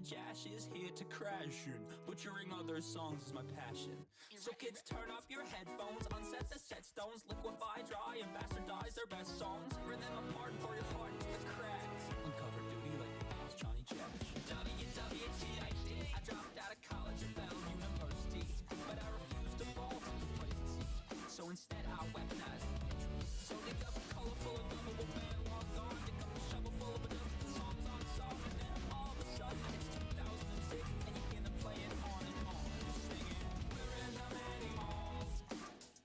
Jash is here to crash in. Butchering other songs is my passion. So kids, turn off your headphones, unset the set stones, liquefy, dry, and bastardize their best songs. Rip them apart and pour your heart into the cracks. Uncover duty like House Johnny Cash. WWTID. I dropped out of college and fell university, but I refused to fall to complacency. So instead I weaponized the intro. So dig up a colorful and lovable band logged on. Dig up a shovel full of a dozen songs on song, and then all of a sudden it's 2006 and you hear them playing on and on, singing. We're in the many malls,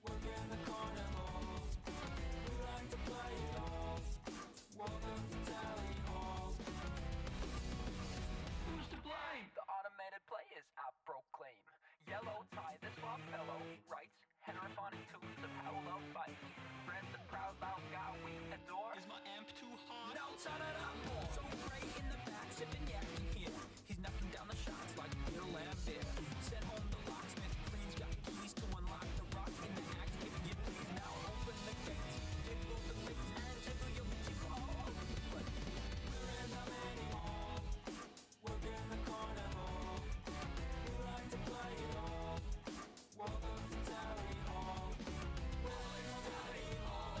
we're in the carnivals. We like to play it all. Welcome to Tally Hall. Who's to blame? The automated players, I proclaim. Yellow tie, this my fellow writes heterophonic tunes of how love fights. Friends the proud loud guy we adore. Is my amp too hot? No, turn it up more. So Ray in the back, sipping yakking here. He's knocking down the shots like Bill Lambert. Sent home the locksmith, clean's got keys to unlock the rock in the act. If you please now open the gates, jiggle the bass and jiggle your music all over the place. We're in the many malls, we're in the carnival. We like to play it all. Welcome to Tally Hall. We're in Tally Hall.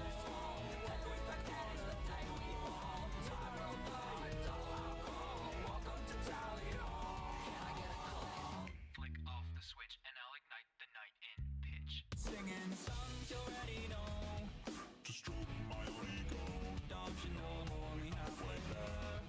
Every weekend is the day we fall. Time will fly, dull alcohol. Welcome to Tally Hall. Can I get a call? Flick off the switch and I'll ignite the night in pitch. Singing songs you already know. To stroke my ego. Don't you know I'm only halfway there?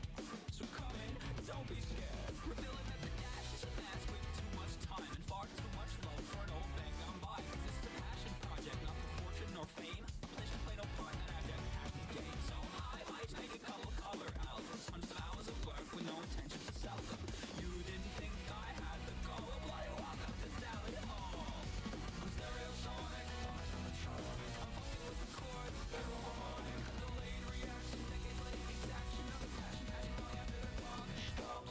So come in, don't be scared. Revealing that the dash is a mask with too much time and far too much love for an old thing I'm by. 'Cause it's a passion project, not for fortune nor fame. A place to play no part in that abject happy game. So I might make a couple color albums, hundreds of hours of work with no intention to sell them. You didn't think I had the go of what you walk up to Tally Hall. I'm stereosonic, I'm fucking with the chords, they're harmonic. Delayed reaction, decades late exaction of a passion, passion going after the clock. Stop.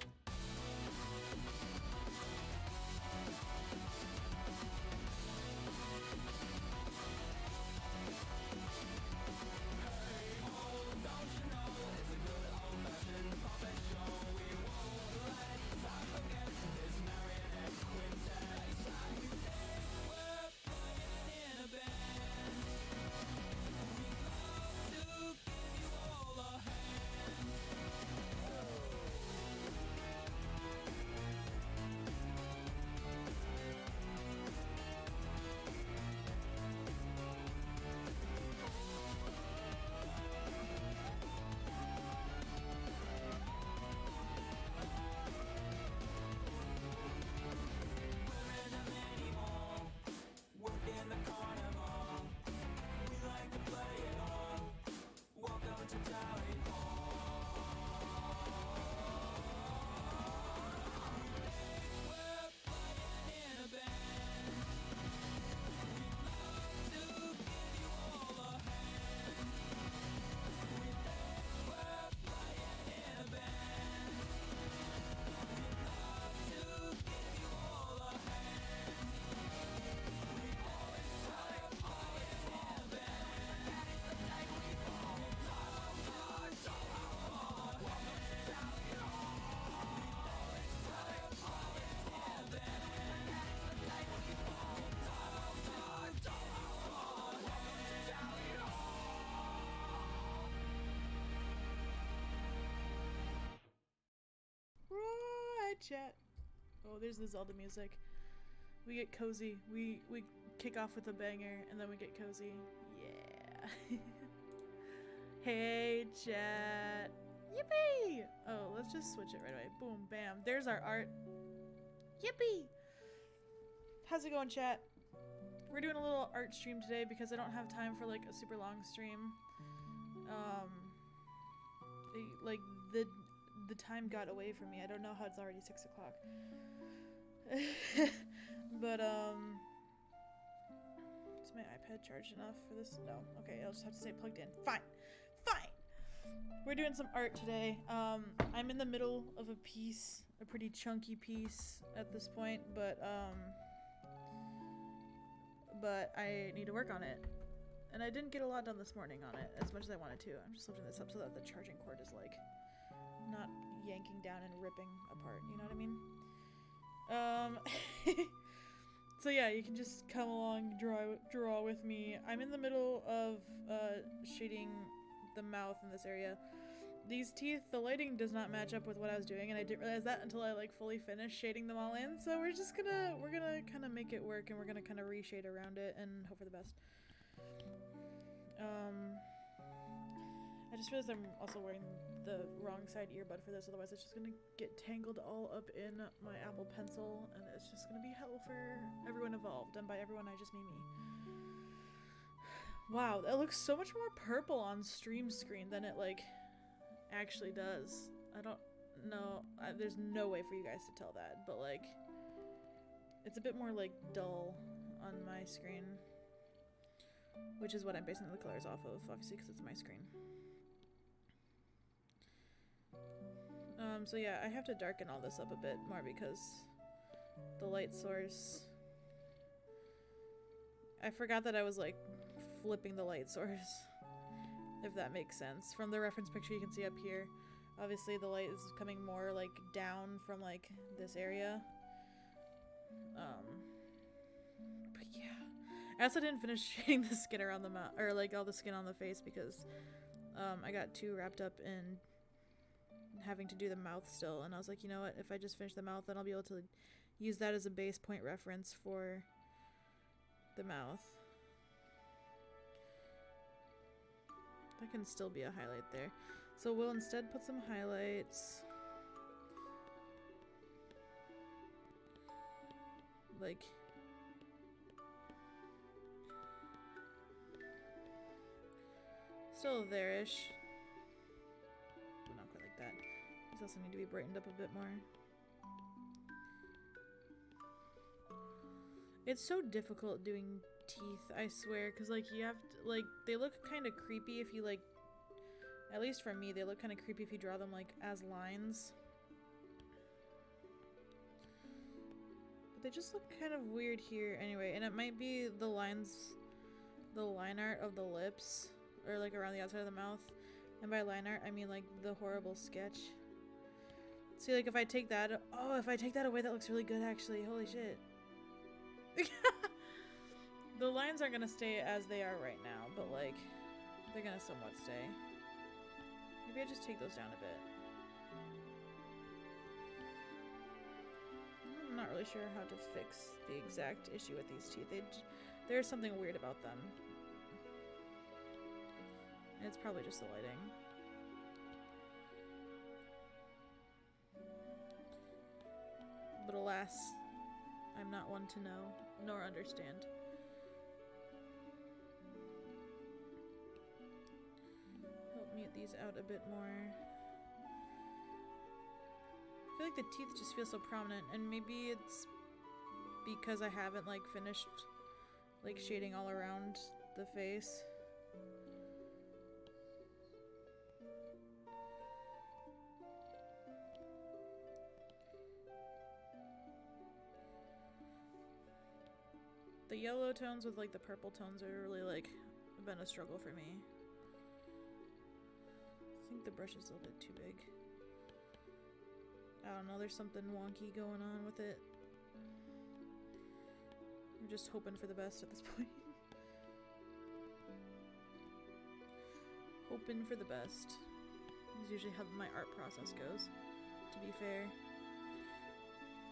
Chat. Oh, there's the Zelda music. We get cozy. We kick off with a banger and then we get cozy. Yeah. Hey chat. Yippee! Oh, let's just switch it right away. Boom, bam. There's our art. Yippee! How's it going, chat? We're doing a little art stream today because I don't have time for like a super long stream. The time got away from me. I don't know how it's already 6 o'clock. But is my iPad charged enough for this? No. Okay, I'll just have to stay plugged in. Fine. We're doing some art today. I'm in the middle of a piece, a pretty chunky piece at this point, but I need to work on it. And I didn't get a lot done this morning on it, as much as I wanted to. I'm just lifting this up so that the charging cord is like not yanking down and ripping apart, you know what I mean? So yeah, you can just come along, draw with me. I'm in the middle of shading the mouth in this area. These teeth, the lighting does not match up with what I was doing, and I didn't realize that until I like fully finished shading them all in. So we're gonna kind of make it work, and we're gonna kind of reshade around it and hope for the best. I just realized I'm also wearing the wrong side earbud for this, otherwise it's just gonna get tangled all up in my Apple Pencil, and it's just gonna be hell for everyone involved, and by everyone I just mean me. Wow, that looks so much more purple on stream screen than it like actually does. I don't know, there's no way for you guys to tell that, but like it's a bit more like dull on my screen, which is what I'm basing the colors off of, obviously, because it's my screen. So yeah, I have to darken all this up a bit more because the light source... I forgot that I was like flipping the light source, if that makes sense. From the reference picture you can see up here, obviously the light is coming more like down from like this area. But yeah. I also didn't finish shading the skin around the mouth, or like all the skin on the face, because I got too wrapped up in having to do the mouth still, and I was like, you know what, if I just finish the mouth, then I'll be able to use that as a base point reference for the mouth. That can still be a highlight there. So we'll instead put some highlights. Like... still there-ish. Not quite like that. These also need to be brightened up a bit more. It's so difficult doing teeth, I swear, because like you have to, like, they look kind of creepy if you like, at least for me, they look kind of creepy if you draw them like as lines. But they just look kind of weird here anyway, and it might be the lines, the line art of the lips, or like around the outside of the mouth. And by line art, I mean like the horrible sketch. See, like if I take that, oh, if I take that away, that looks really good actually, holy shit. The lines aren't gonna stay as they are right now, but like, they're gonna somewhat stay. Maybe I just take those down a bit. I'm not really sure how to fix the exact issue with these teeth. There's something weird about them. And it's probably just the lighting. But alas, I'm not one to know, nor understand. Help mute these out a bit more. I feel like the teeth just feel so prominent, and maybe it's because I haven't like finished like shading all around the face. The yellow tones with like the purple tones are really like been a struggle for me. I think the brush is a little bit too big. I don't know, there's something wonky going on with it. I'm just hoping for the best at this point. Hoping for the best. That's usually how my art process goes, to be fair.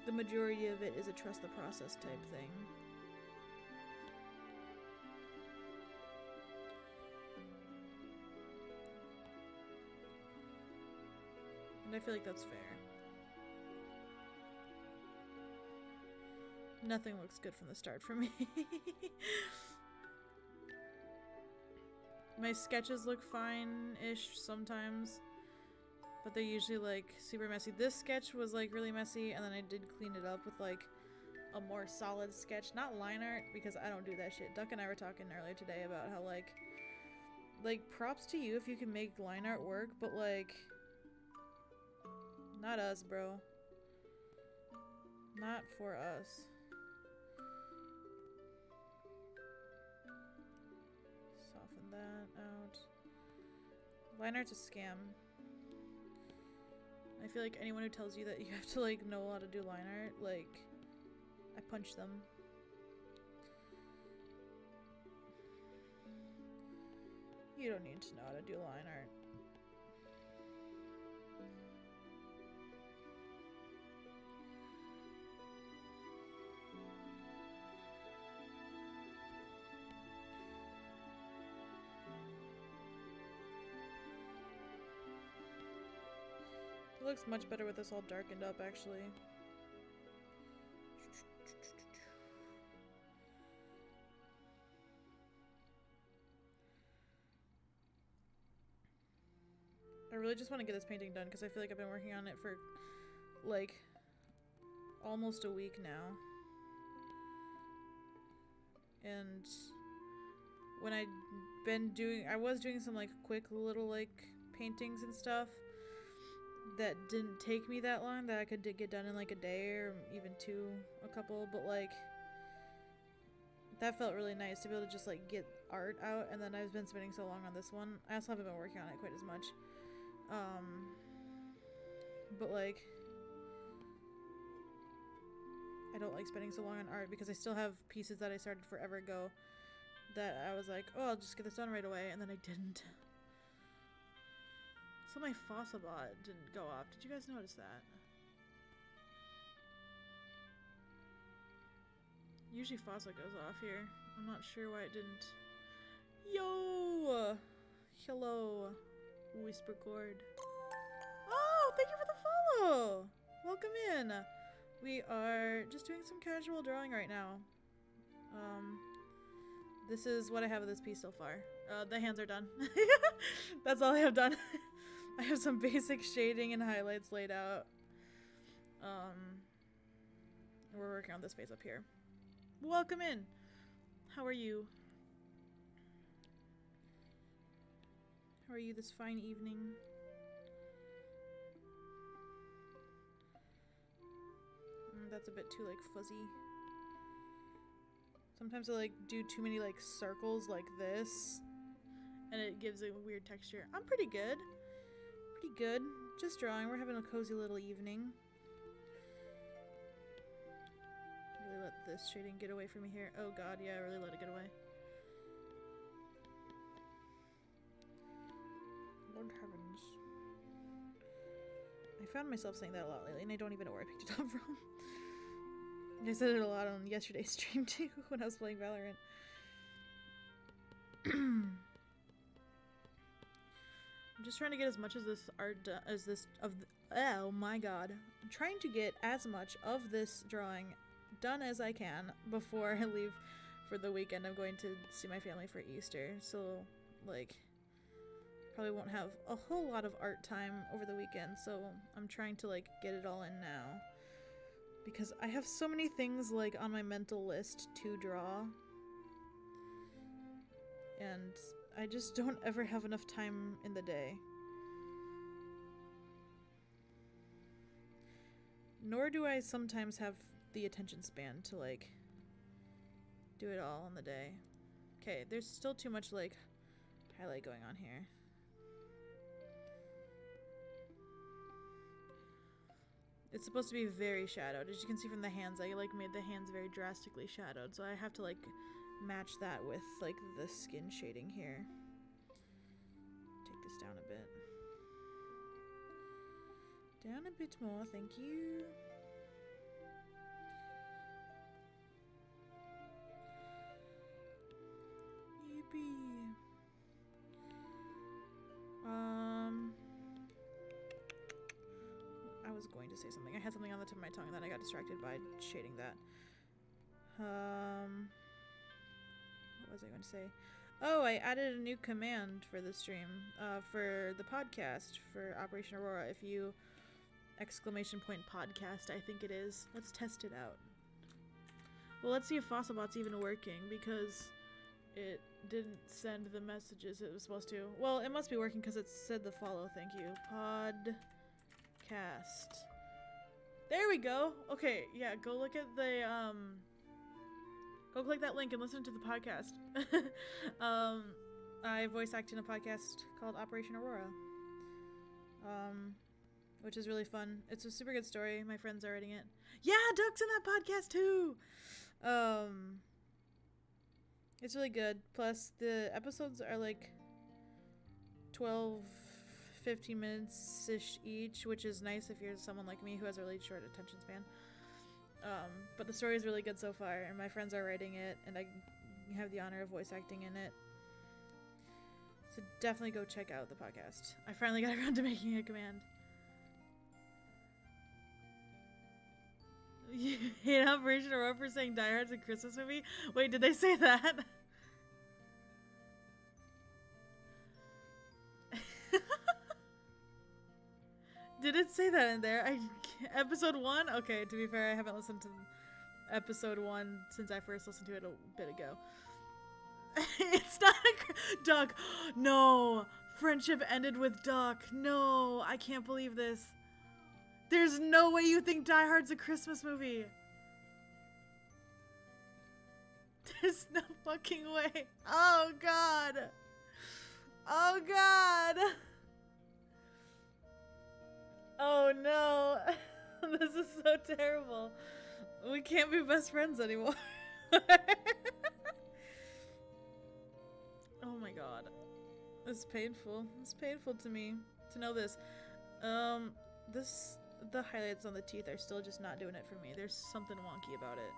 The majority of it is a trust the process type thing. And I feel like that's fair. Nothing looks good from the start for me. My sketches look fine-ish sometimes, but they're usually like super messy. This sketch was like really messy, and then I did clean it up with like a more solid sketch. Not line art, because I don't do that shit. Duck and I were talking earlier today about how like props to you if you can make line art work, but like not us, bro. Not for us. Soften that out. Line art's a scam. I feel like anyone who tells you that you have to like know how to do line art, like, I punch them. You don't need to know how to do line art. It looks much better with this all darkened up, actually. I really just want to get this painting done because I feel like I've been working on it for like almost a week now. And when I was doing some like quick little like paintings and stuff that didn't take me that long, that I could get done in like a day or even a couple, but like that felt really nice to be able to just like get art out. And then I've been spending so long on this one. I also haven't been working on it quite as much. But like I don't like spending so long on art because I still have pieces that I started forever ago that I was like, oh, I'll just get this done right away, and then I didn't. So my Fossabot didn't go off. Did you guys notice that? Usually Fossa goes off here. I'm not sure why it didn't. Yo! Hello, Whispercord. Oh, thank you for the follow! Welcome in. We are just doing some casual drawing right now. This is what I have of this piece so far. The hands are done. That's all I have done. I have some basic shading and highlights laid out. We're working on this face up here. Welcome in. How are you? How are you this fine evening? That's a bit too like fuzzy. Sometimes I like do too many like circles like this and it gives a weird texture. I'm pretty good. Pretty good. Just drawing. We're having a cozy little evening. Really let this shading get away from me here. Oh god, yeah, I really let it get away. Lord heavens. I found myself saying that a lot lately and I don't even know where I picked it up from. I said it a lot on yesterday's stream too when I was playing Valorant. I'm just trying to get as much of this art oh my god. I'm trying to get as much of this drawing done as I can before I leave for the weekend. I'm going to see my family for Easter, so like probably won't have a whole lot of art time over the weekend, so I'm trying to like get it all in now. Because I have so many things like on my mental list to draw. And I just don't ever have enough time in the day. Nor do I sometimes have the attention span to like do it all in the day. Okay, there's still too much like highlight going on here. It's supposed to be very shadowed. As you can see from the hands, I like made the hands very drastically shadowed, so I have to like match that with like the skin shading here. Take this down a bit. Down a bit more, thank you. Yippee. I was going to say something. I had something on the tip of my tongue and then I got distracted by shading that. What was I going to say? Oh, I added a new command for the stream, for the podcast, for Operation Aurora. If you !podcast, I think it is. Let's test it out. Well, let's see if Fossabot's even working, because it didn't send the messages it was supposed to. Well, it must be working because it said the follow, thank you. Podcast. There we go. Okay, yeah, go look at the, go click that link and listen to the podcast. I voice act in a podcast called Operation Aurora. which is really fun. It's a super good story. My friends are writing it. Yeah, Duck's in that podcast too. It's really good. Plus, the episodes are like 12, 15 minutes-ish each, which is nice if you're someone like me who has a really short attention span. But the story is really good so far, and my friends are writing it, and I have the honor of voice acting in it. So definitely go check out the podcast. I finally got around to making a command. You hate Operation Aurora for saying Die Hard's a Christmas movie? Wait, did they say that? Did it say that in there? Episode 1? Okay, to be fair, I haven't listened to episode 1 since I first listened to it a bit ago. It's not a... Duck! No! Friendship ended with Duck. No! I can't believe this. There's no way you think Die Hard's a Christmas movie. There's no fucking way. Oh, God. Oh, God. Oh, no. This is so terrible. We can't be best friends anymore. Oh, my God. It's painful. It's painful to me to know this. The highlights on the teeth are still just not doing it for me. There's something wonky about it.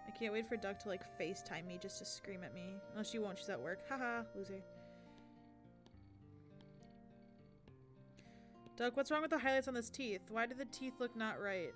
I can't wait for Duck to like FaceTime me just to scream at me. Oh, she won't. She's at work. Haha, loser. Duck, what's wrong with the highlights on this teeth? Why do the teeth look not right?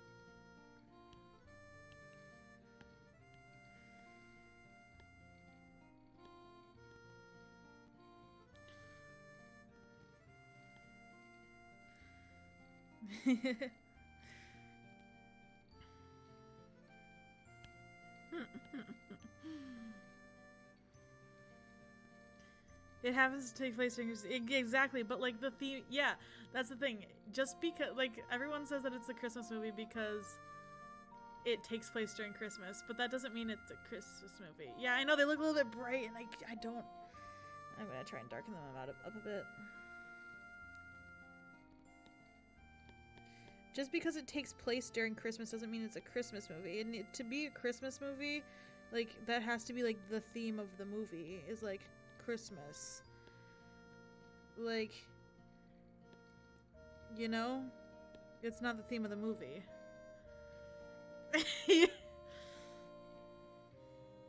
It happens to take place during exactly, but like the theme, yeah, that's the thing. Just because, like, everyone says that it's a Christmas movie because it takes place during Christmas, but that doesn't mean it's a Christmas movie. Yeah, I know they look a little bit bright, and I don't. I'm gonna try and darken them up a bit. Just because it takes place during Christmas doesn't mean it's a Christmas movie. And to be a Christmas movie, like, that has to be, like, the theme of the movie is, like, Christmas. Like, you know? It's not the theme of the movie.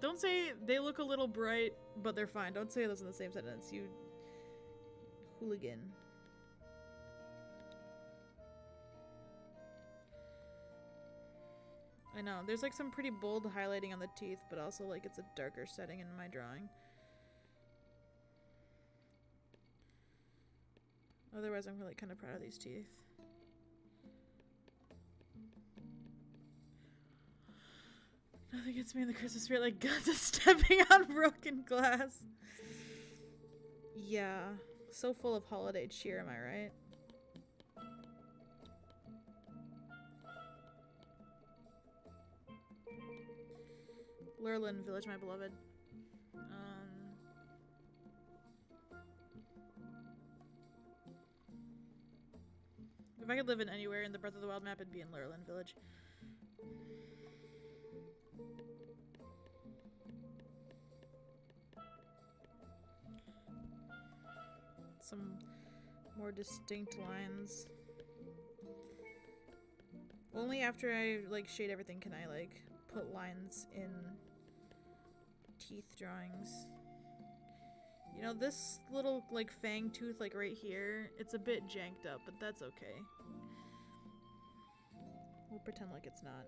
Don't say they look a little bright, but they're fine. Don't say those in the same sentence, you hooligan. I know. There's like some pretty bold highlighting on the teeth, but also like it's a darker setting in my drawing. Otherwise, I'm really kind of proud of these teeth. Nothing gets me in the Christmas spirit like guns and stepping on broken glass. Yeah. So full of holiday cheer, am I right? Lurlin Village, my beloved. If I could live in anywhere in the Breath of the Wild map, it'd be in Lurlin Village. Some more distinct lines. Only after I like shade everything can I like put lines in teeth drawings. You know, this little like fang tooth like right here, it's a bit janked up, but that's okay. We'll pretend like it's not.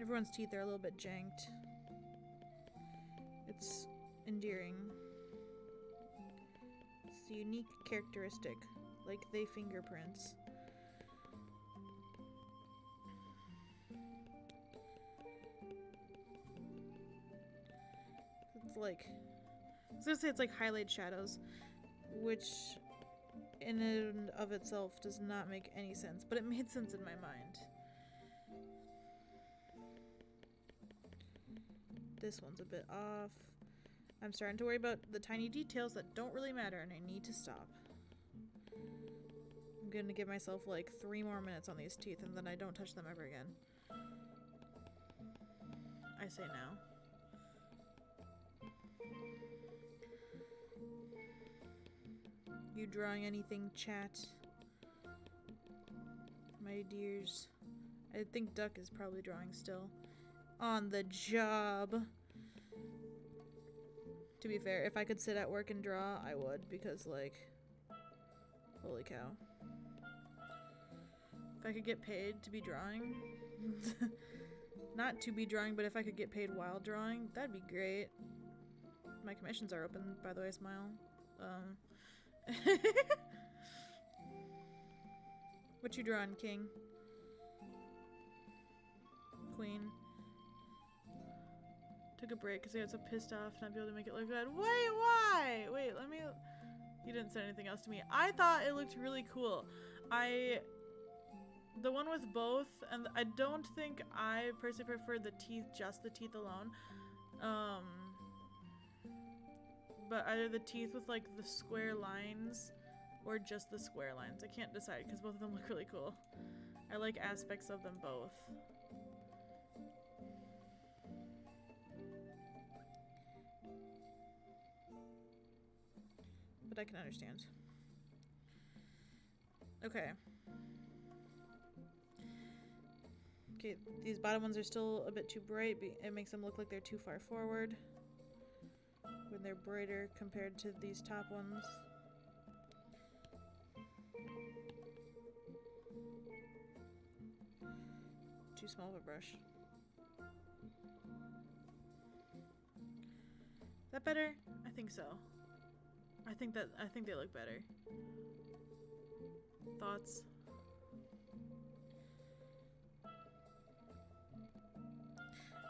Everyone's teeth are a little bit janked. It's endearing. It's a unique characteristic, like they fingerprints. It's like, I was gonna say it's like highlight shadows, which in and of itself does not make any sense, but it made sense in my mind. This one's a bit off. I'm starting to worry about the tiny details that don't really matter, and I need to stop. gonna give myself like 3 more minutes on these teeth and then I don't touch them ever again. I say now. You drawing anything, chat? My dears. I think Duck is probably drawing still. On the job. To be fair, if I could sit at work and draw, I would, because like, holy cow. If I could get paid to be drawing, not to be drawing, but if I could get paid while drawing, that'd be great. My commissions are open, by the way, Smile. What you drawing, King? Queen. Took a break because I got so pissed off not be able to make it look good. Wait, why? Wait, let me... You didn't say anything else to me. I thought it looked really cool. The one with both, and I don't think I personally prefer the teeth, just the teeth alone. But either the teeth with like the square lines or just the square lines. I can't decide because both of them look really cool. I like aspects of them both. But I can understand. Okay. Okay, these bottom ones are still a bit too bright. It makes them look like they're too far forward when they're brighter compared to these top ones. Too small of a brush. Is that better? I think so. I think they look better. Thoughts?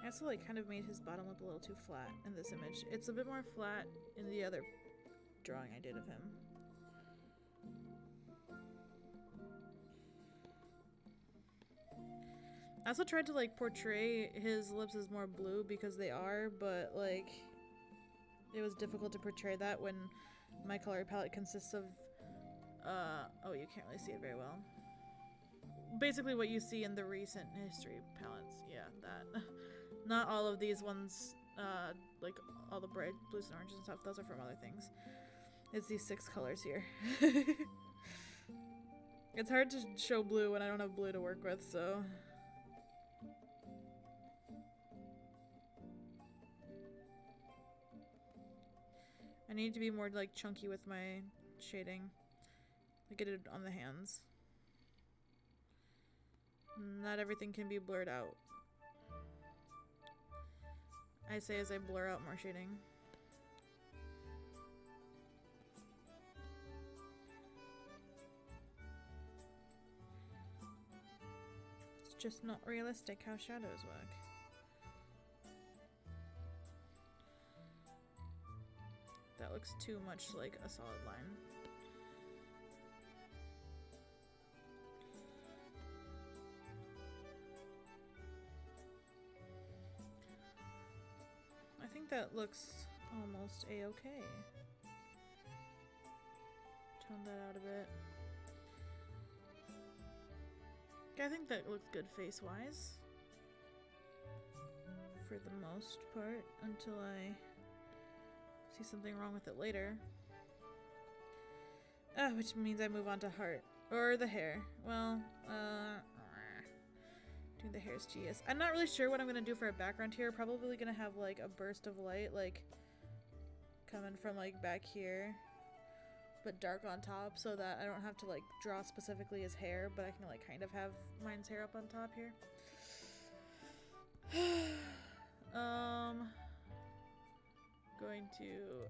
I also like kind of made his bottom lip a little too flat in this image. It's a bit more flat in the other drawing I did of him. I also tried to like portray his lips as more blue because they are, but like it was difficult to portray that when my color palette consists of oh, you can't really see it very well. Basically what you see in the recent history palettes. Yeah, that. Not all of these ones, like all the bright blues and oranges and stuff, those are from other things. It's these 6 colors here. It's hard to show blue when I don't have blue to work with, so... I need to be more like chunky with my shading. Like I did on the hands. Not everything can be blurred out. I say as I blur out more shading. It's just not realistic how shadows work. That looks too much like a solid line. I think that looks almost a-okay. Tone that out a bit. I think that looks good face-wise. For the most part, until I see something wrong with it later. Which means I move on to heart. Or the hair. Well, doing the hair is tedious. I'm not really sure what I'm gonna do for a background here. Probably gonna have like a burst of light, like coming from like back here, but dark on top, so that I don't have to like draw specifically his hair, but I can like kind of have mine's hair up on top here. Going to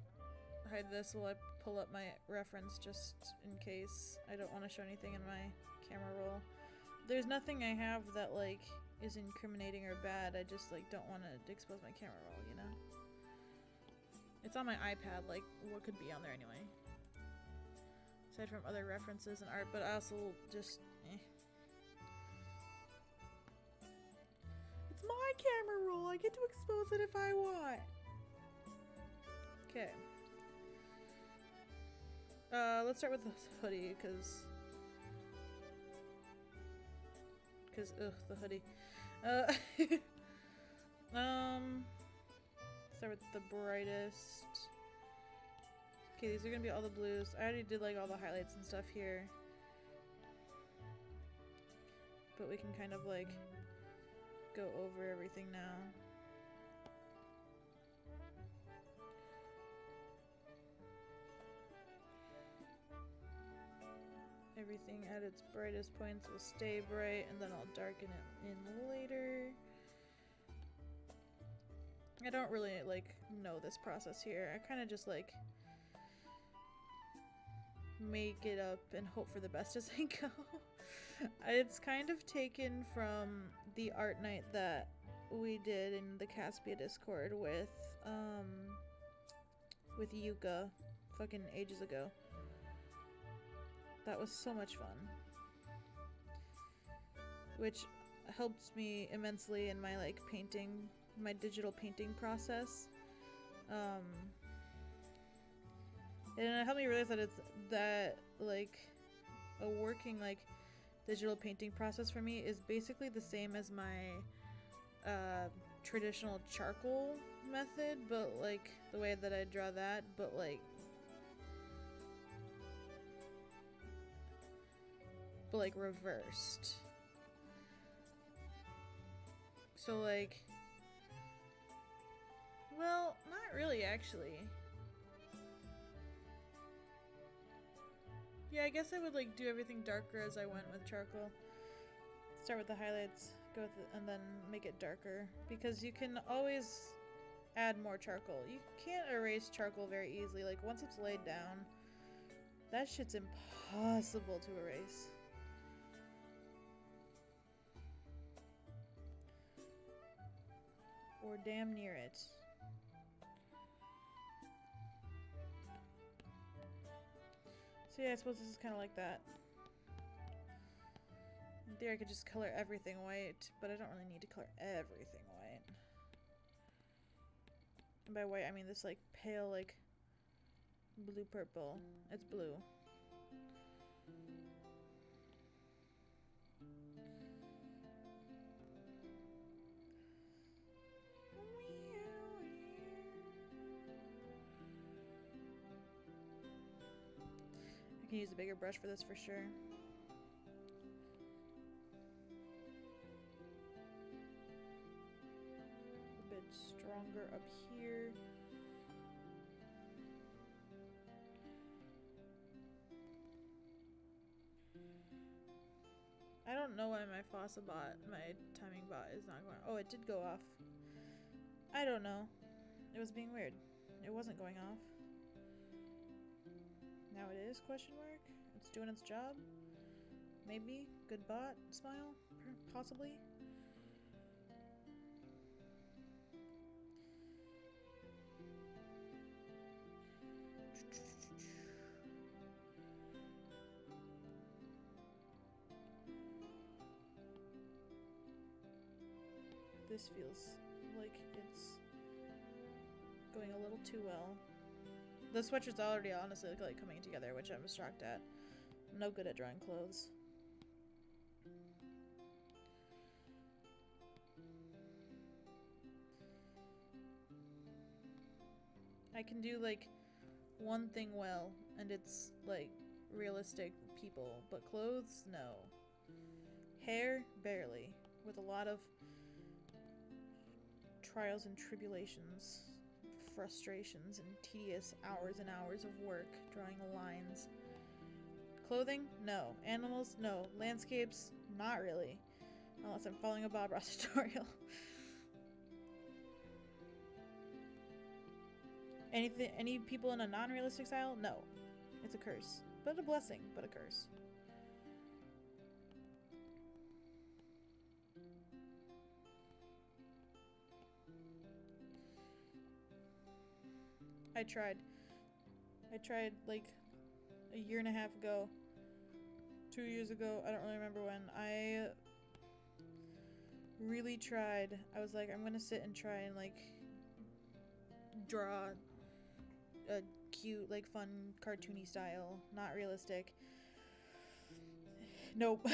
hide this while I pull up my reference just in case I don't want to show anything in my camera roll. There's nothing I have that like is incriminating or bad. I just like don't want to expose my camera roll, you know? It's on my iPad, like what could be on there anyway? Aside from other references and art, but I also just It's my camera roll. I get to expose it if I want. Okay. Let's start with this hoodie, because because ugh, the hoodie. Start with the brightest. Okay, these are gonna be all the blues. I already did like all the highlights and stuff here, but we can kind of like go over everything now. Everything at its brightest points will stay bright, and then I'll darken it in later. I don't really like know this process here. I kind of just like make it up and hope for the best as I go. It's kind of taken from the art night that we did in the Caspia Discord with Yuka fucking ages ago. That was so much fun. Which helped me immensely in my like painting, my digital painting process. And it helped me realize that it's that like a working like digital painting process for me is basically the same as my traditional charcoal method, but like the way that I draw that, but like reversed. So like, well, not really actually. Yeah, I guess I would like do everything darker as I went with charcoal. Start with the highlights, go with it, and then make it darker, because you can always add more charcoal. You can't erase charcoal very easily. Like once it's laid down, that shit's impossible to erase. Or damn near it. So yeah, I suppose this is kind of like that. In theory, I could just color everything white, but I don't really need to color everything white. And by white, I mean this like pale, like blue-purple. It's blue. I can use a bigger brush for this for sure. A bit stronger up here. I don't know why my Fossa bot, my timing bot is not going. Oh, it did go off. I don't know. It was being weird. It wasn't going off. Now it is, question mark? It's doing its job? Maybe? Good bot? Smile? Possibly? This feels like it's going a little too well. The sweatshirt's already honestly like coming together, which I'm shocked at. I'm no good at drawing clothes. I can do like one thing well, and it's like realistic people, but clothes, no. Hair, barely. With a lot of trials and tribulations, frustrations, and tedious hours and hours of work drawing lines. Clothing? No. Animals? No. Landscapes? Not really. Unless I'm following a Bob Ross tutorial. Any people in a non-realistic style? No. It's a curse. But a blessing, but a curse. I tried like a year and a half ago, 2 years ago, I don't really remember when. I really tried. I was like, I'm gonna sit and try and like draw a cute, like fun, cartoony style, not realistic. Nope.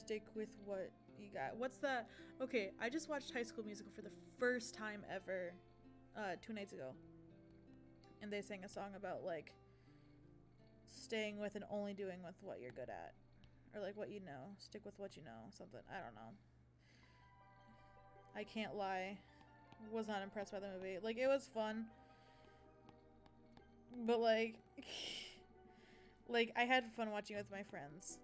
stick with what you got. What's that? Okay, I just watched High School Musical for the first time ever 2 nights ago. And they sang a song about, like, staying with and only doing with what you're good at. Or, like, what you know. Stick with what you know. Something. I don't know. I can't lie. Was not impressed by the movie. Like, it was fun. But, like... like, I had fun watching it with my friends.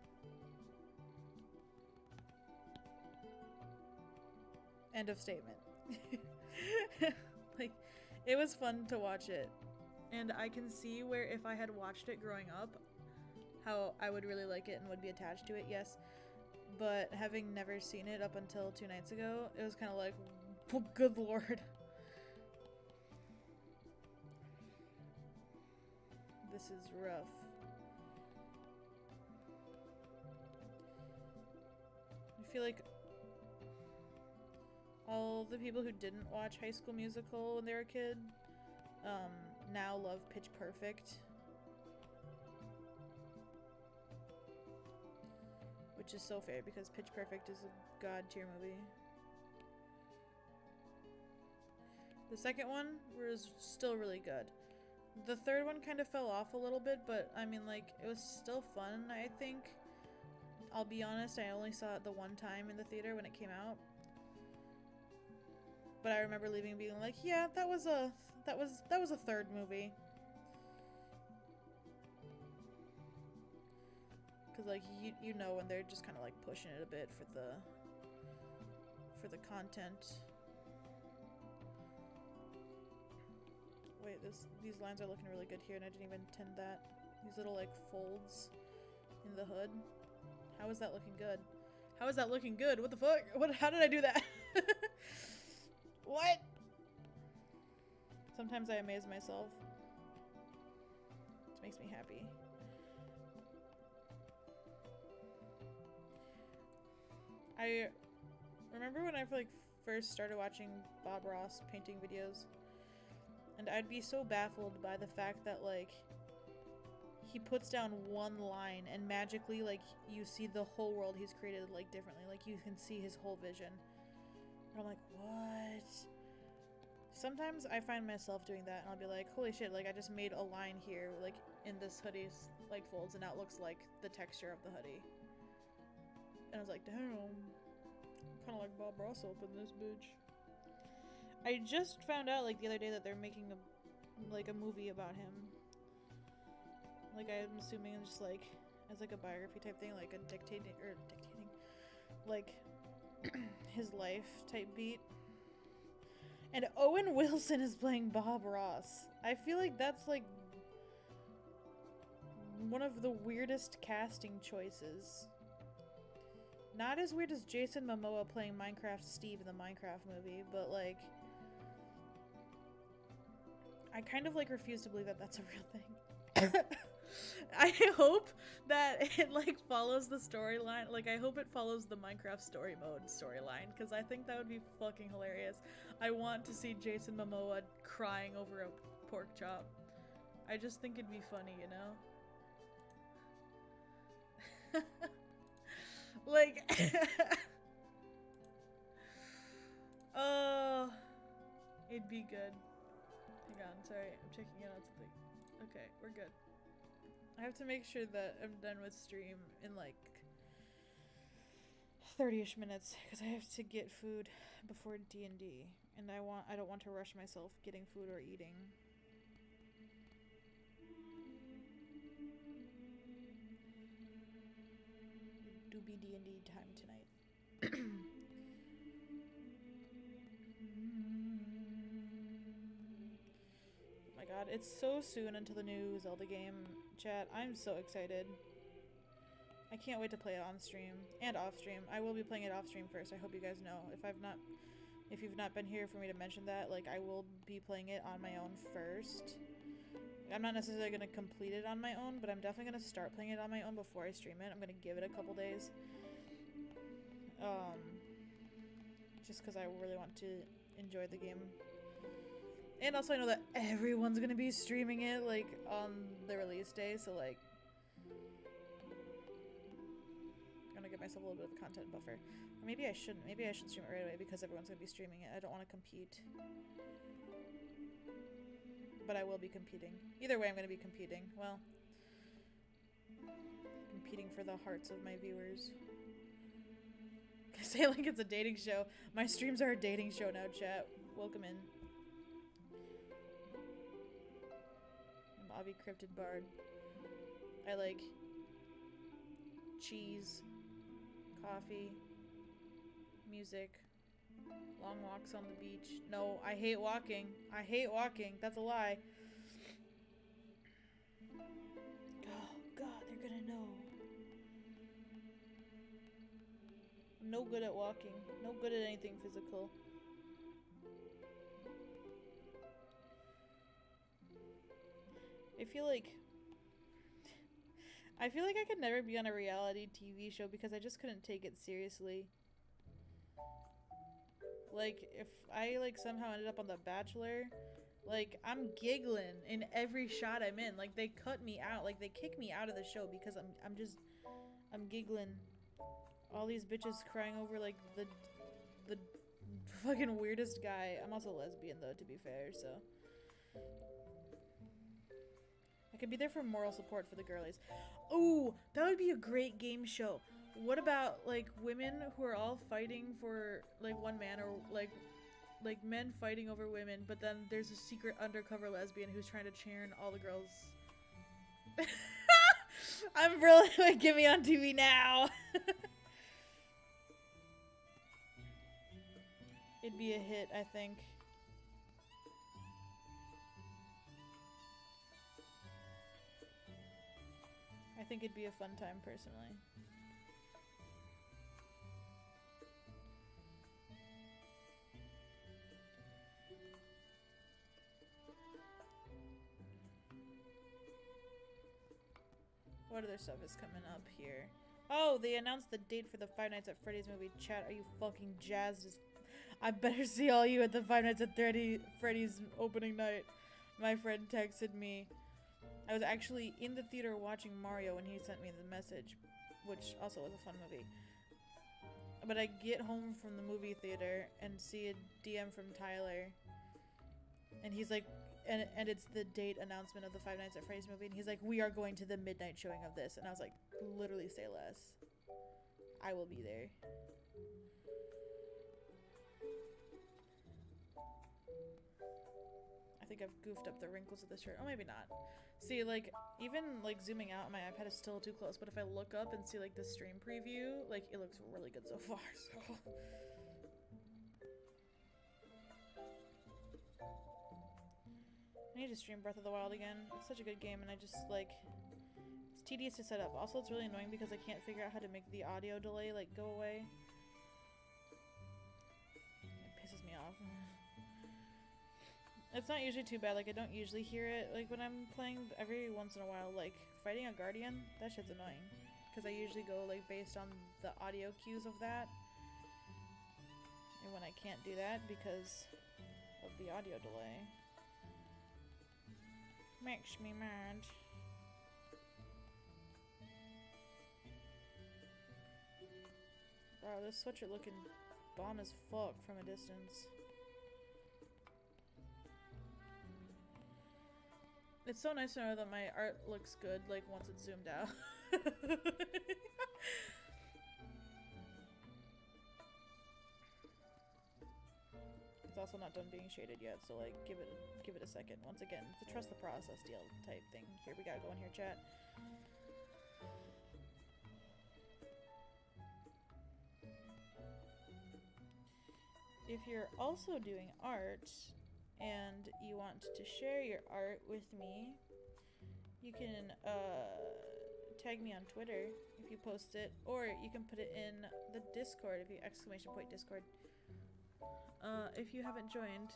End of statement. Like, it was fun to watch it. And I can see where if I had watched it growing up, how I would really like it and would be attached to it, yes. But having never seen it up until 2 nights ago, it was kind of like, oh, good lord. This is rough. I feel like all the people who didn't watch High School Musical when they were a kid, now love Pitch Perfect. Which is so fair because Pitch Perfect is a god tier movie. The second one was still really good. The third one kind of fell off a little bit, but I mean, like, it was still fun, I think. I'll be honest, I only saw it the one time in the theater when it came out. But I remember leaving and being like, yeah, that was a third movie. Cause like you know when they're just kind of like pushing it a bit for the content. Wait, these lines are looking really good here, and I didn't even intend that. These little like folds in the hood. How is that looking good? How is that looking good? What the fuck? How did I do that? What? Sometimes I amaze myself. It makes me happy. I remember when I like first started watching Bob Ross painting videos, and I'd be so baffled by the fact that like he puts down one line and magically like you see the whole world he's created like differently, like you can see his whole vision. And I'm like, what? Sometimes I find myself doing that and I'll be like, holy shit, like I just made a line here like in this hoodie's like folds and now it looks like the texture of the hoodie. And I was like, damn, kind of like Bob Ross up in this bitch. I just found out like the other day that they're making a movie about him. Like I'm assuming it's just like as like a biography type thing, like a dictating like his life type beat. And Owen Wilson is playing Bob Ross. I feel like that's like one of the weirdest casting choices. Not as weird as Jason Momoa playing Minecraft Steve in the Minecraft movie, but like I kind of like refuse to believe that that's a real thing. I hope that it like follows the storyline. Like I hope it follows the Minecraft story mode storyline because I think that would be fucking hilarious. I want to see Jason Momoa crying over a pork chop. I just think it'd be funny, you know? Like oh, it'd be good. Hang on, sorry, I'm checking out something. Okay, we're good. I have to make sure that I'm done with stream in like 30-ish minutes because I have to get food before D&D, and I don't want to rush myself getting food or eating. Do be D&D time tonight. Oh my god, it's so soon until the new Zelda game, chat. I'm so excited. I can't wait to play it on stream and off stream. I will be playing it off stream first. I hope you guys know. If you've not been here for me to mention that, like I will be playing it on my own first. I'm not necessarily going to complete it on my own, but I'm definitely going to start playing it on my own before I stream it. I'm going to give it a couple days. Just because I really want to enjoy the game. And also I know that everyone's going to be streaming it, like, on the release day, so, like... gonna give myself a little bit of a content buffer. Or maybe I shouldn't. Maybe I should stream it right away because everyone's gonna be streaming it. I don't want to compete. But I will be competing. Either way, I'm gonna be competing. Well, competing for the hearts of my viewers. Say like it's a dating show. My streams are a dating show now, chat. Welcome in. I'm Avi Cryptid Bard. I like cheese, coffee, music, long walks on the beach. No, I hate walking. I hate walking. That's a lie. Oh, God, they're gonna know. I'm no good at walking. No good at anything physical. I feel like I could never be on a reality TV show because I just couldn't take it seriously. Like, if I, like, somehow ended up on The Bachelor, like, I'm giggling in every shot I'm in. Like, they cut me out. Like, they kick me out of the show because I'm giggling. All these bitches crying over, like, the fucking weirdest guy. I'm also lesbian, though, to be fair, so. I could be there for moral support for the girlies. Ooh, that would be a great game show. What about, like, women who are all fighting for, like, one man, or, like men fighting over women, but then there's a secret undercover lesbian who's trying to cheer all the girls. I'm really, like, get me on TV now. It'd be a hit, I think. I think it'd be a fun time, personally. What other stuff is coming up here? Oh, they announced the date for the Five Nights at Freddy's movie. Chat, are you fucking jazzed as... I better see all you at the Five Nights at Freddy's opening night. My friend texted me. I was actually in the theater watching Mario when he sent me the message, which also was a fun movie. But I get home from the movie theater and see a DM from Tyler, and he's like, and it's the date announcement of the Five Nights at Freddy's movie, and he's like, we are going to the midnight showing of this, and I was like, literally say less. I will be there. I think I've goofed up the wrinkles of this shirt. Oh, maybe not. See, like, even, like, zooming out, my iPad is still too close, but if I look up and see, like, the stream preview, like, it looks really good so far, so... I need to stream Breath of the Wild again. It's such a good game, and I just, like... It's tedious to set up. Also, it's really annoying because I can't figure out how to make the audio delay, like, go away. It pisses me off. It's not usually too bad, like, I don't usually hear it, like, when I'm playing. Every once in a while, like, fighting a guardian, that shit's annoying. Because I usually go, like, based on the audio cues of that. And when I can't do that because of the audio delay, makes me mad. Wow, this sweatshirt looking bomb as fuck from a distance. It's so nice to know that my art looks good, like, once it's zoomed out. It's also not done being shaded yet, so, like, give it a second. Once again, it's a trust the process deal type thing. Here, we gotta go in here, chat. If you're also doing art, and you want to share your art with me, you can tag me on Twitter if you post it, or you can put it in the Discord if you !Discord. If you haven't joined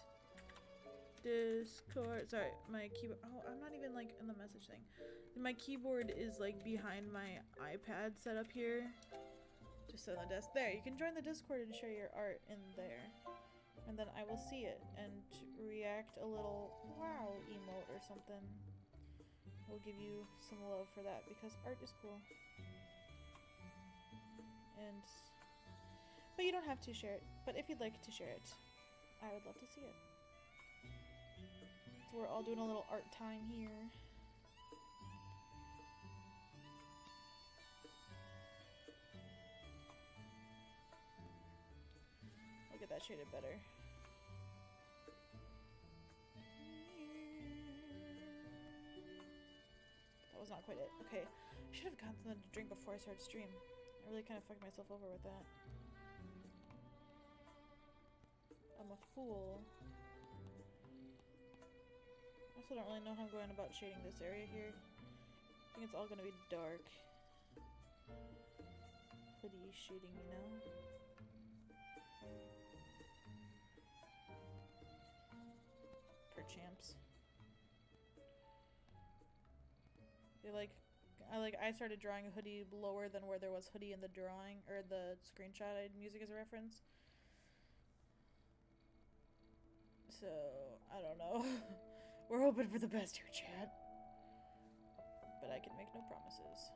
Discord, sorry, my keyboard, oh, I'm not even, like, in the message thing. My keyboard is, like, behind my iPad set up here, just on the desk. There, you can join the Discord and share your art in there. And then I will see it and react a little wow emote or something. We'll give you some love for that because art is cool. and but you don't have to share it. But if you'd like to share it, I would love to see it. So we're all doing a little art time here. I'll get that shaded better. That was not quite it. Okay, I should have gotten something to drink before I started stream. I really kind of fucked myself over with that. I'm a fool. I also don't really know how I'm going about shading this area here. I think it's all gonna be dark. Hoodie shading, you know? Perchamps. I started drawing a hoodie lower than where there was hoodie in the drawing, or the screenshot I had music as a reference. So, I don't know. We're hoping for the best here, chat. But I can make no promises.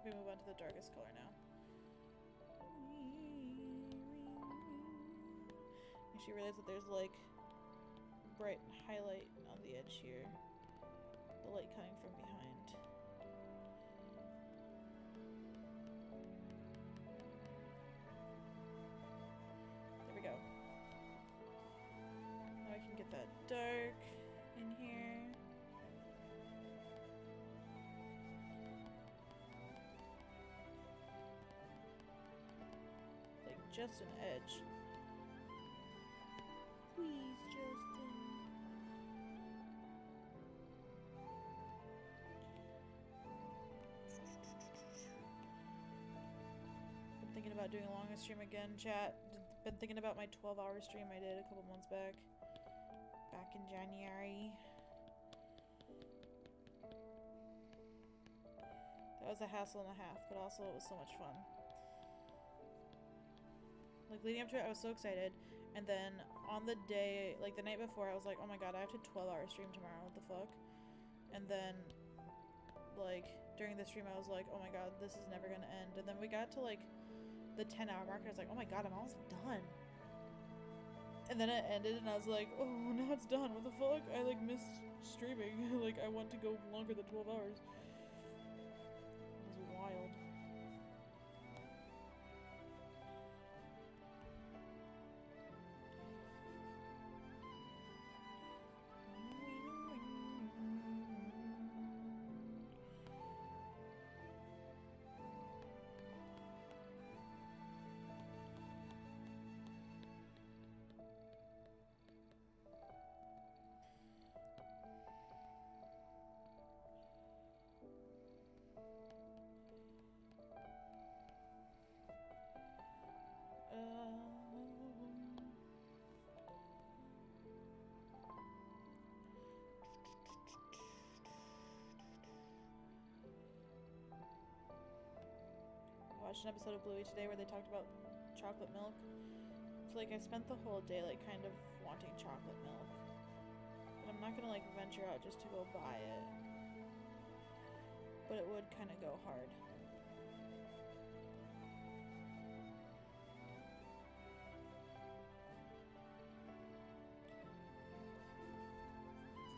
We move on to the darkest color now. I actually realized that there's like bright highlight on the edge here. The light coming from behind. There we go. Now I can get that dark in here. Like just an edge. Please, Justin. Been thinking about doing a longer stream again, chat. Been thinking about my 12-hour stream I did a couple months back. Back in January. That was a hassle and a half, but also it was so much fun. Like, leading up to it, I was so excited. And then on the day, like the night before, I was like, oh my god, I have to 12-hour stream tomorrow, what the fuck? And then, like, during the stream, I was like, oh my god, this is never gonna end. And then we got to, like, the 10-hour mark, and I was like, oh my god, I'm almost done. And then it ended, and I was like, oh, now it's done, what the fuck? I, like, missed streaming. Like, I want to go longer than 12 hours. It was wild. Watched an episode of Bluey today where they talked about chocolate milk. So like I spent the whole day like kind of wanting chocolate milk. But I'm not gonna like venture out just to go buy it. But it would kind of go hard.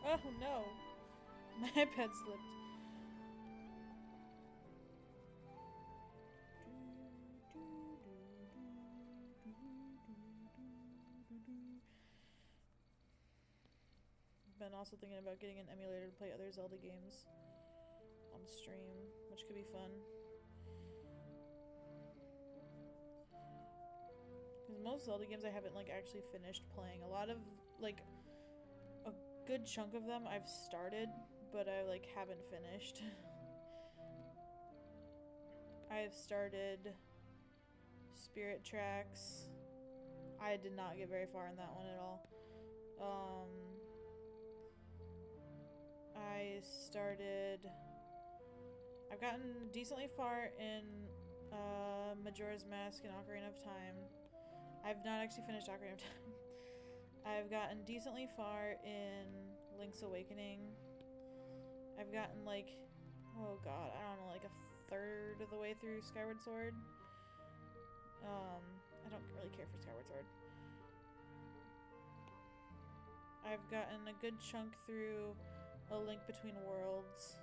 Oh no! My iPad slipped. Been also thinking about getting an emulator to play other Zelda games on stream, which could be fun. Because most Zelda games I haven't like actually finished playing. A lot of like a good chunk of them I've started, but I like haven't finished. I've started Spirit Tracks. I did not get very far in that one at all. I've gotten decently far in Majora's Mask and Ocarina of Time. I've not actually finished Ocarina of Time. I've gotten decently far in Link's Awakening. I've gotten like, oh god, I don't know, like a third of the way through Skyward Sword. I don't really care for Skyward Sword. I've gotten a good chunk through A Link Between Worlds.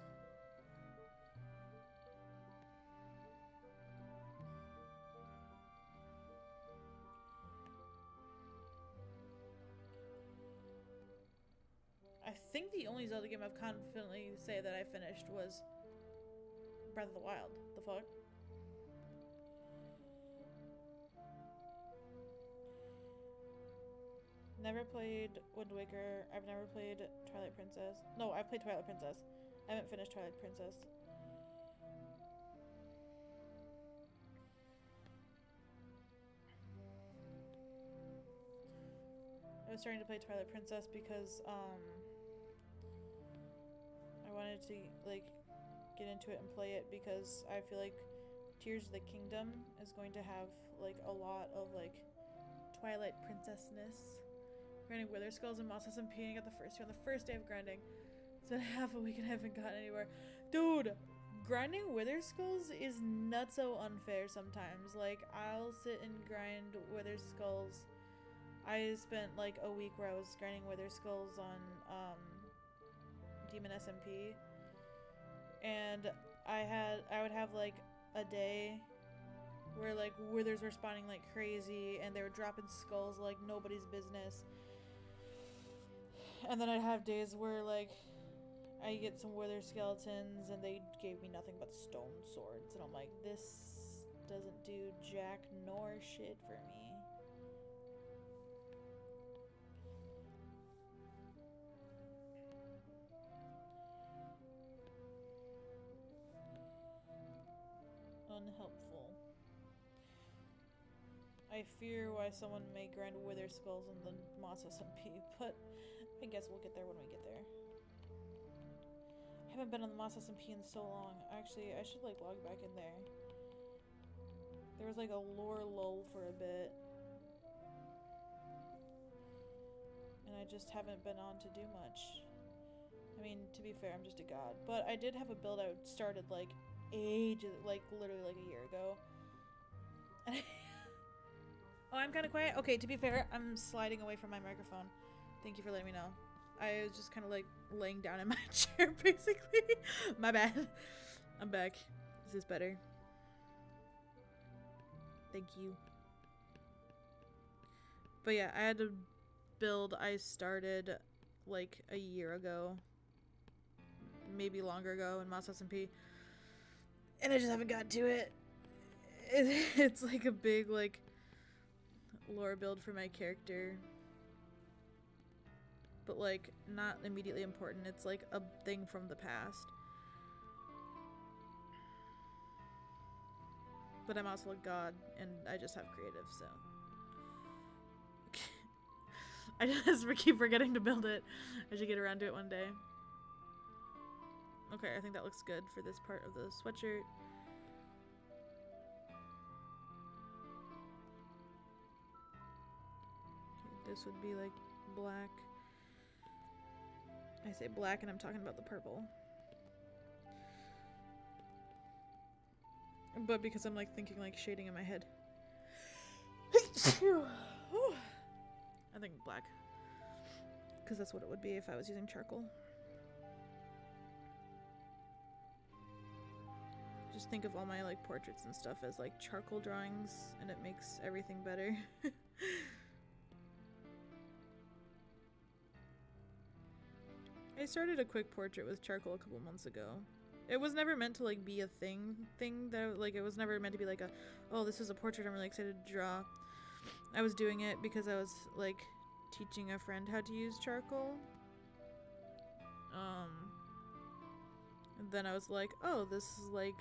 I think the only Zelda game I've confidently say that I finished was Breath of the Wild. The fuck? Never played Wind Waker. I've never played Twilight Princess. No, I played Twilight Princess. I haven't finished Twilight Princess. I was starting to play Twilight Princess because I wanted to like get into it and play it because I feel like Tears of the Kingdom is going to have like a lot of like Twilight Princess-ness. Grinding Wither Skulls and Moss SMP. I got the first two on the first day of grinding. It's been half a week and I haven't gotten anywhere. Dude, grinding Wither Skulls is nutso unfair sometimes. Like, I'll sit and grind Wither Skulls. I spent like a week where I was grinding Wither Skulls on Demon SMP. And I would have like a day where like withers were spawning like crazy and they were dropping skulls like nobody's business. And then I'd have days where like I get some wither skeletons and they gave me nothing but stone swords, and I'm like, this doesn't do jack nor shit for me. Unhelpful. I fear why someone may grind wither skulls in the Moss SMP, but I guess we'll get there when we get there. I haven't been on the Moss SMP in so long. Actually, I should like log back in there. There was like a lore lull for a bit. And I just haven't been on to do much. I mean, to be fair, I'm just a god. But I did have a build out started like ages, like literally like a year ago. Oh, I'm kind of quiet? Okay, to be fair, I'm sliding away from my microphone. Thank you for letting me know. I was just kind of like laying down in my chair, basically. My bad. I'm back. Is this better? Thank you. But yeah, I had a build I started like a year ago. Maybe longer ago in Moss SMP. And I just haven't got to it. It's like a big like lore build for my character. But like not immediately important. It's like a thing from the past. But I'm also a god and I just have creative, so I just keep forgetting to build it. I should get around to it one day. Okay, I think that looks good for this part of the sweatshirt. This would be like black. I say black and I'm talking about the purple. But because I'm like thinking like shading in my head. I think black. Because that's what it would be if I was using charcoal. Just think of all my like portraits and stuff as like charcoal drawings and it makes everything better. I started a quick portrait with charcoal a couple months ago. It was never meant to like be a thing that like it was never meant to be like a, oh, this is a portrait I'm really excited to draw. I was doing it because I was like teaching a friend how to use charcoal. And then I was like, oh, this is like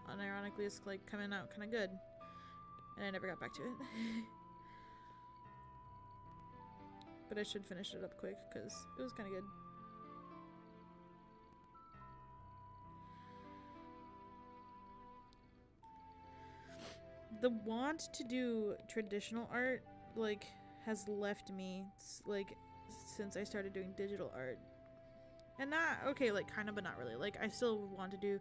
unironically it's like coming out kind of good. And I never got back to it. But I should finish it up quick because it was kind of good. The want to do traditional art like has left me like since I started doing digital art And not, okay, like kind of, but not really. Like I still want to do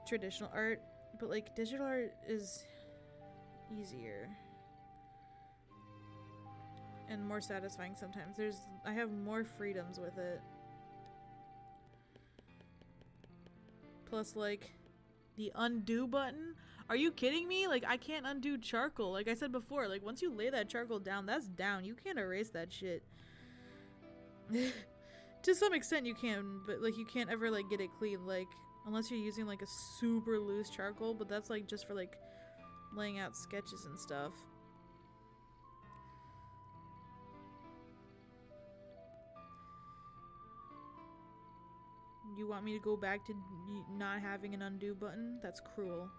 traditional art, but like digital art is easier and more satisfying sometimes. I have more freedoms with it. Plus like the undo button. Are you kidding me? Like I can't undo charcoal. Like I said before, like once you lay that charcoal down, that's down. You can't erase that shit. To some extent you can, but like you can't ever like get it clean, like unless you're using like a super loose charcoal, but that's like just for like laying out sketches and stuff. You want me to go back to not having an undo button? That's cruel.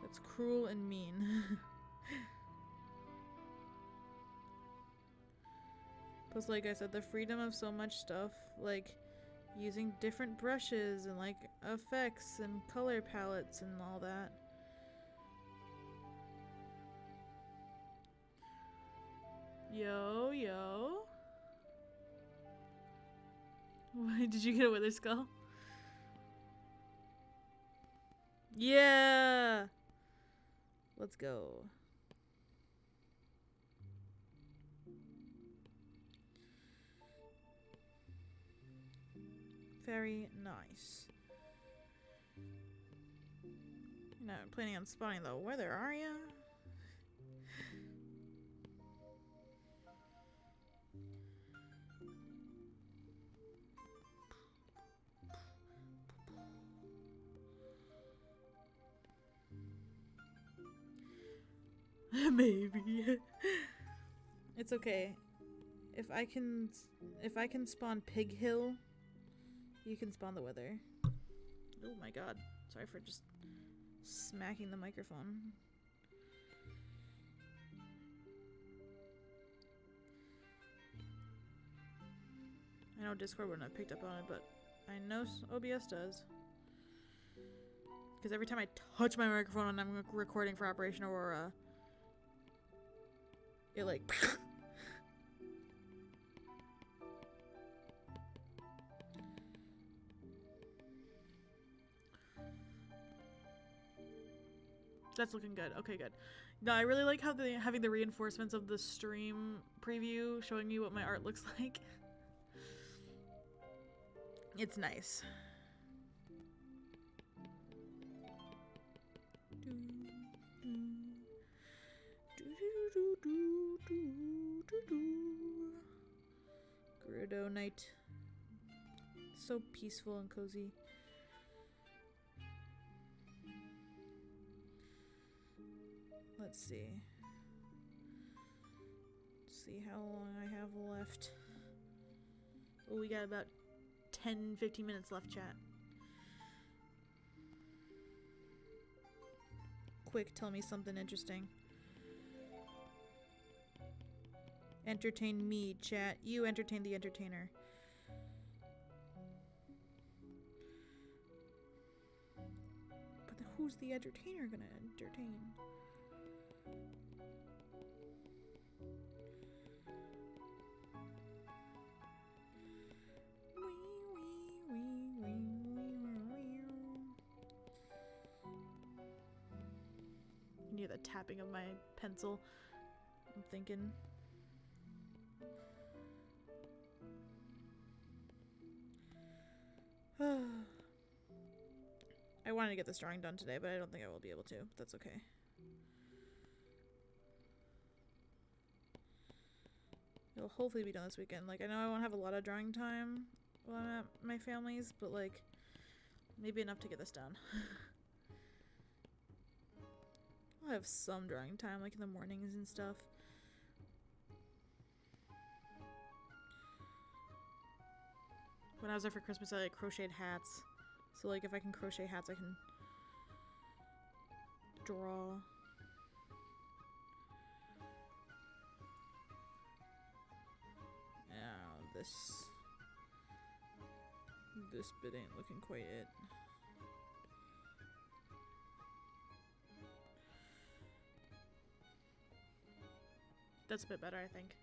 That's cruel and mean. Plus, like I said, the freedom of so much stuff, like using different brushes and like effects and color palettes and all that. Yo, yo. Why did you get a wither skull? Yeah. Let's go. Very nice. You're not planning on spawning the weather, are you? Maybe. It's okay. If I can spawn Pig Hill, you can spawn the weather. Oh my god. Sorry for just smacking the microphone. I know Discord wouldn't have picked up on it, but I know OBS does. Because every time I touch my microphone and I'm recording for Operation Aurora, it like... That's looking good. Okay, good. No, I really like how having the reinforcements of the stream preview showing you what my art looks like. It's nice. Gerudo night. So peaceful and cozy. Let's see. Let's see how long I have left. Oh, we got about 10-15 minutes left, chat. Quick, tell me something interesting. Entertain me, chat. You entertain the entertainer. But who's the entertainer gonna entertain? You hear the tapping of my pencil. I'm thinking. I wanted to get this drawing done today, but I don't think I will be able to. That's okay. It'll hopefully be done this weekend. Like, I know I won't have a lot of drawing time while I'm at my family's, but like, maybe enough to get this done. I'll have some drawing time, like in the mornings and stuff. When I was there for Christmas, I like crocheted hats. So like, if I can crochet hats, I can draw. Yeah, this bit ain't looking quite it. That's a bit better, I think.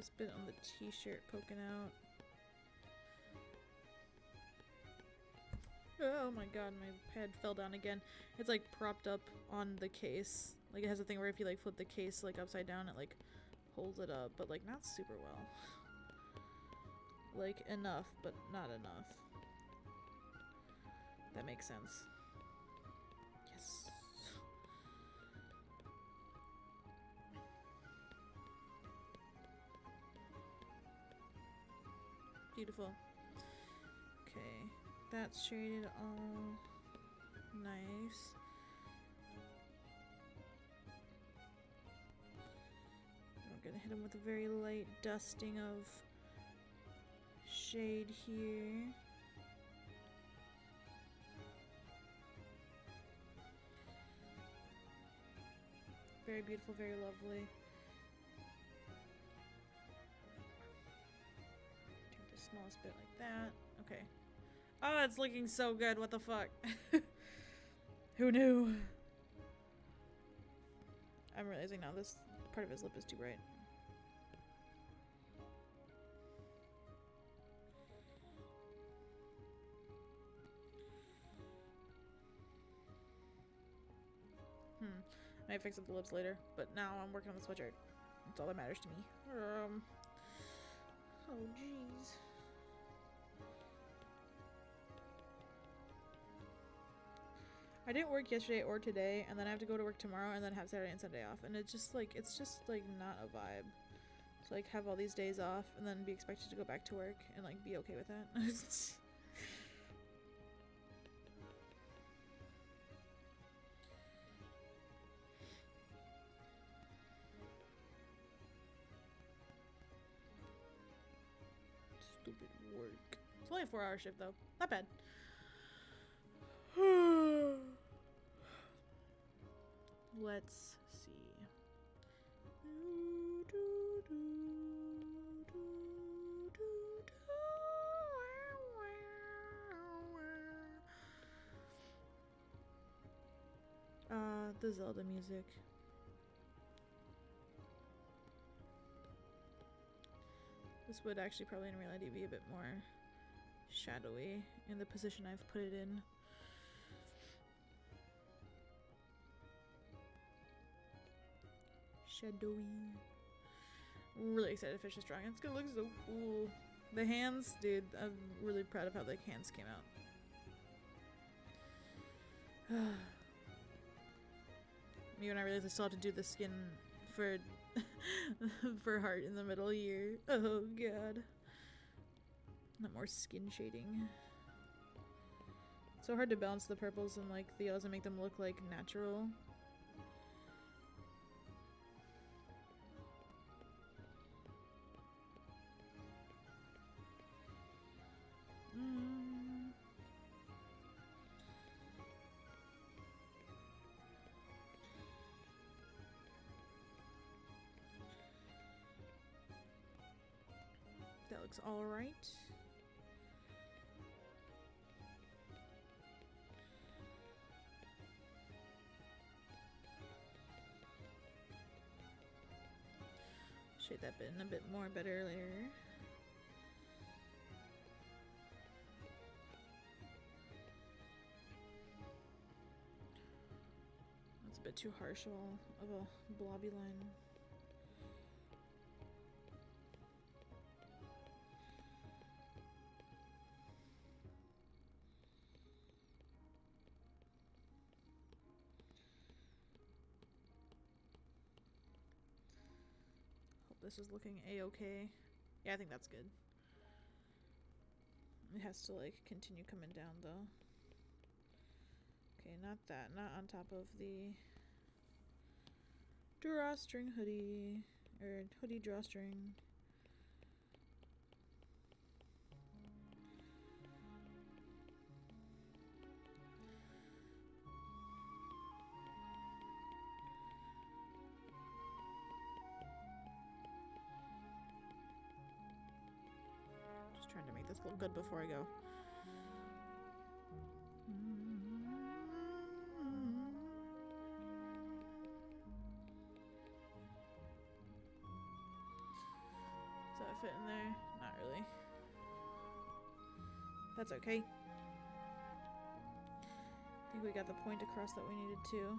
this bit on the t-shirt poking out. Oh my god, my head fell down again. It's like propped up on the case. Like it has a thing where if you like flip the case like upside down, it like holds it up, but like not super well. Like enough, but not enough. That makes sense. Yes. Beautiful. Okay. That's shaded all nice. We're gonna hit him with a very light dusting of shade here. Very beautiful, very lovely. Take the smallest bit like that. Okay. Oh, it's looking so good. What the fuck? Who knew? I'm realizing now this part of his lip is too bright. I might fix up the lips later, but now I'm working on the sweatshirt. That's all that matters to me. Oh jeez. I didn't work yesterday or today, and then I have to go to work tomorrow and then have Saturday and Sunday off, and it's just like not a vibe. To like have all these days off and then be expected to go back to work and like be okay with that. Stupid work. It's only a 4-hour shift though. Not bad. Let's see. The Zelda music. This would actually probably in reality be a bit more shadowy in the position I've put it in. Shadowy. Really excited to finish this drawing. It's gonna look so cool. The hands, dude, I'm really proud of how the hands came out. Me when I realized I still have to do the skin for for heart in the middle here. Oh god. Not more skin shading. It's so hard to balance the purples and like the yellows and make them look like natural. That looks all right. Shade that bit in a bit more better later. That's a bit too harsh of a blobby line. This is looking a-okay. Yeah, I think that's good. It has to like continue coming down though. Okay, not that. Not on top of the drawstring hoodie. Or hoodie drawstring. Trying to make this look good before I go. fit in there? Not really. That's okay. I think we got the point across that we needed to.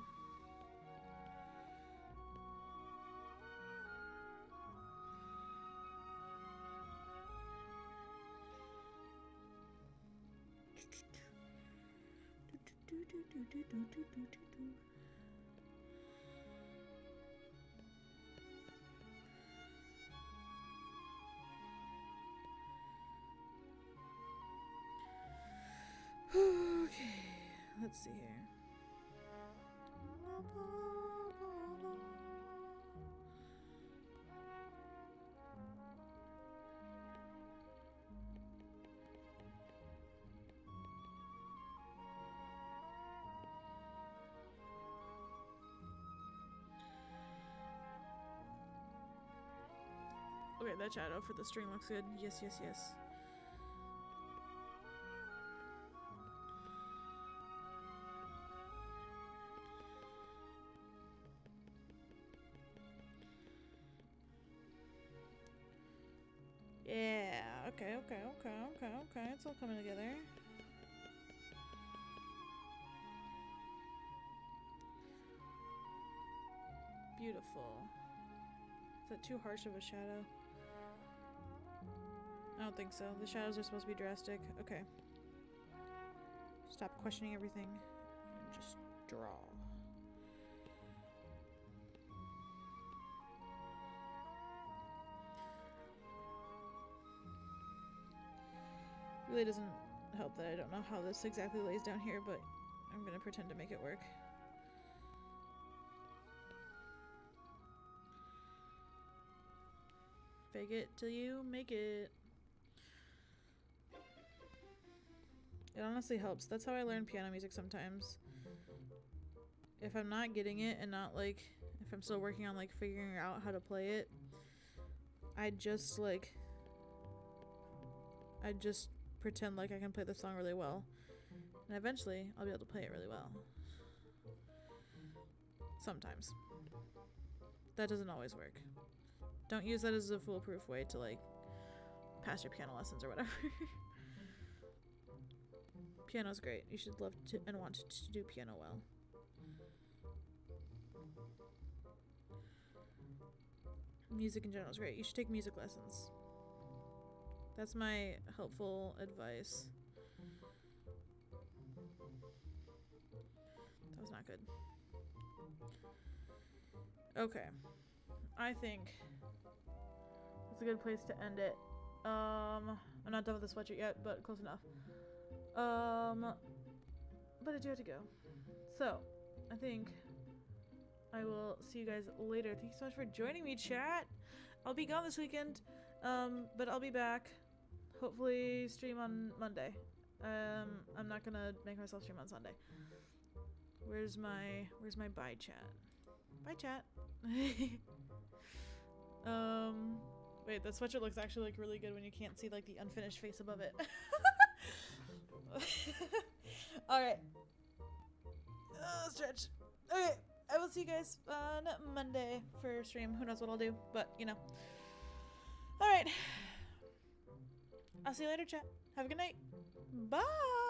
Okay, let's see here. Okay, that shadow for the string looks good. Yes, yes, yes. Yeah, okay. It's all coming together. Beautiful. Is that too harsh of a shadow? I don't think so. The shadows are supposed to be drastic. Okay. Stop questioning everything and just draw. Really doesn't help that I don't know how this exactly lays down here, but I'm gonna pretend to make it work. Fake it till you make it. It honestly helps. That's how I learn piano music sometimes. If I'm not getting it and not like, if I'm still working on like figuring out how to play it, I just pretend like I can play the song really well. And eventually I'll be able to play it really well. Sometimes. That doesn't always work. Don't use that as a foolproof way to like pass your piano lessons or whatever. Piano's great. You should love to and want to do piano well. Music in general is great. You should take music lessons. That's my helpful advice. That was not good. Okay. I think that's a good place to end it. I'm not done with the sweatshirt yet, but close enough. But I do have to go. So, I think I will see you guys later. Thank you so much for joining me, chat. I'll be gone this weekend, but I'll be back. Hopefully stream on Monday. I'm not gonna make myself stream on Sunday. Where's my bye chat? Bye chat. Wait, that sweatshirt looks actually like really good when you can't see like the unfinished face above it. Alright. Stretch. Okay, I will see you guys on Monday for stream. Who knows what I'll do, but you know. Alright. I'll see you later, chat. Have a good night. Bye!